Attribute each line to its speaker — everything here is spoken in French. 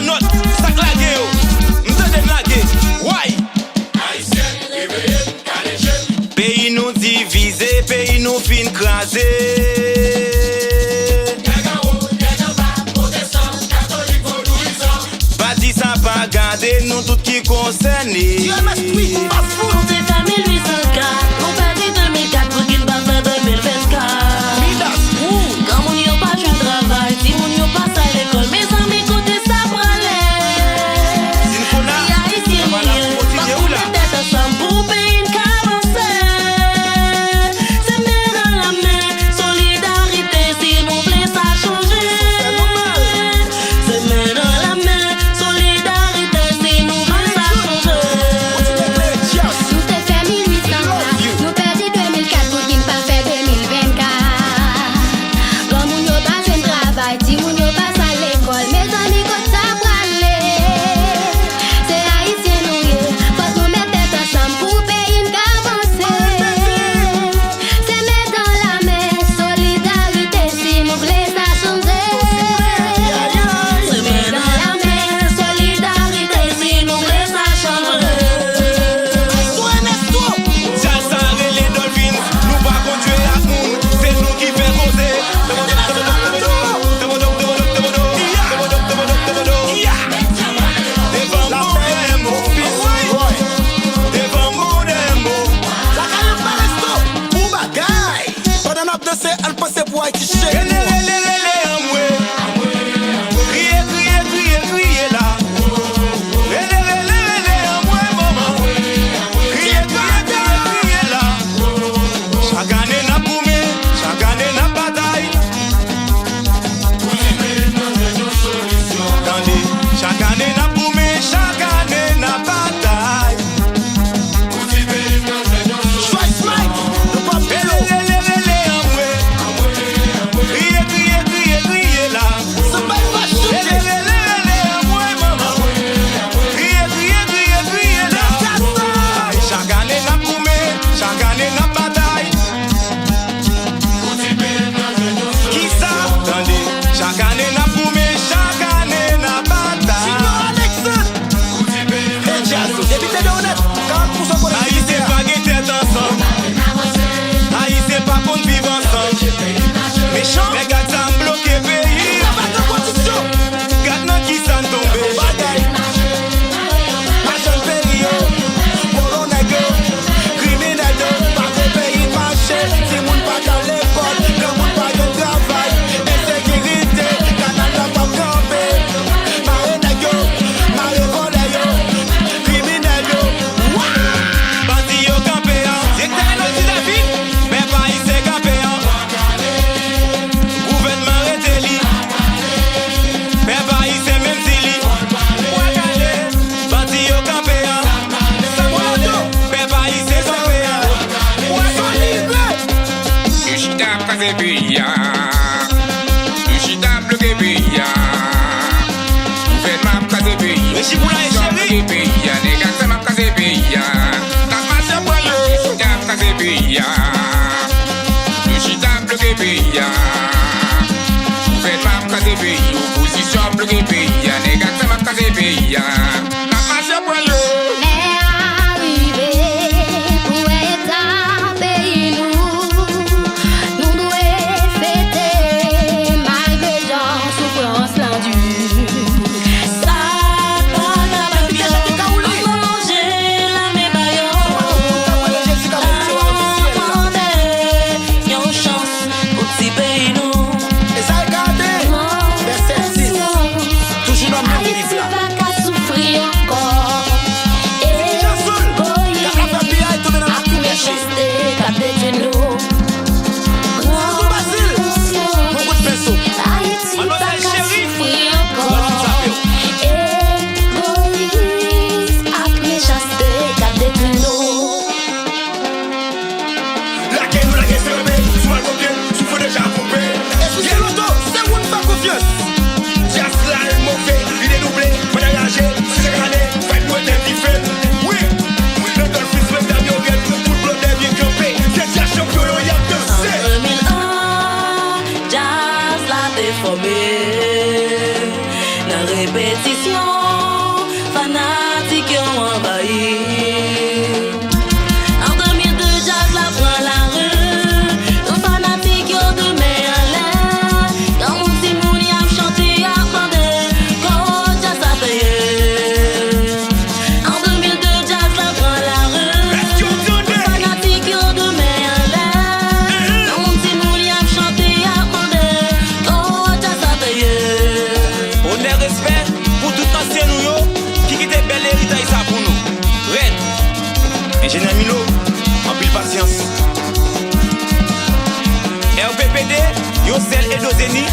Speaker 1: note, ça clague yo. M'tende blague, why? Pays nous divisé, pays nous fin crasé. Bâti ça pas garder, nous tout qui concernés.
Speaker 2: Nous t'es fait 1804, nous perdu 2004 pour qu'il passe 2024. Quand mon yo pas joint travail, si mon yo pas à l'école, mes amis côté ça pralait. Si haïtien mon yo, pas pour mettre tête ensemble pour payer une carence. C'est main dans la main, solidarité, s'il vous plaît ça changer. C'est main dans la main, solidarité, s'il vous plaît ça changer.
Speaker 3: Nous t'es fait 1804, nous perdu 2004 pour qu'il pas fait 2024. Quand mon yo pas joint travail, si mon yo pas à l'école, mes amis côté ça pralait. C'est haïtien nous yo, faut nous mettre tête ensemble pour payer une carence. C'est main dans la main, solidarité, s'il vous plaît ça changer.
Speaker 2: C'est main dans la main, solidarité, s'il vous plaît ça changer.
Speaker 1: Ça s'arrête les dolphins, nous pas conduire à moun, c'est nous qui fait causer. Chaque année n'a boumé, chaque année n'a bataille. Attendez, chaque année n'a boumé, chaque année n'a bataille. Criez là. Criez là. Chaque année n'a boumé, chaque année n'a bataille. Qui ça? Attendez, chaque année n'a boumé, chaque année n'a bataille. Haïtien pas guetter ensemble. Haïtien pas contre vivre ensemble. Méchant, mais gars ça bloqué pays. Gars nan qui s'en tombé. Bandi yo campé, c'est notre David, mais pas ici campé. Gouvernement reteli, mais pas ici même zili. Bandi yo campé, mais pas ici campé.
Speaker 4: Uchita kazebeya, Uchita bloquebeya, gouvernement kazebeya,
Speaker 1: Régie pour la chérie.
Speaker 4: bloquebeya, négatif kazebeya, tapage boyo, Uchita kazebeya, Uchita bloquebeya, gouvernement kazebeya, opposition bloquebeya, négatif kazebeya, tapage boyo.
Speaker 3: Mais arrivé pour état pays nous devons fêter malgré gens souffrance l'endure.
Speaker 2: Ça pas grave bien, on va manger la mébaillon. Y'a une chance pour petit pays nous.
Speaker 3: Haïti va qu'à souffrir encore.
Speaker 2: qui ont envahi. En 2002, jazz la prend la rue. Nos fanatiques ont de main en l'air. Quand mon petit moun y a chanté, a demandé quand jazz a payé. En 2002, jazz la prend la rue. Nos fanatiques ont de main en l'air. Quand mon petit moun y a chanté, a demandé quand jazz a payé.
Speaker 1: Honneur, respect pour tout ancien nous qui quitte bel héritage ça pour nous. Red, ingénieur Milo, en pile patience. RPPD, Yosel et Dozeni.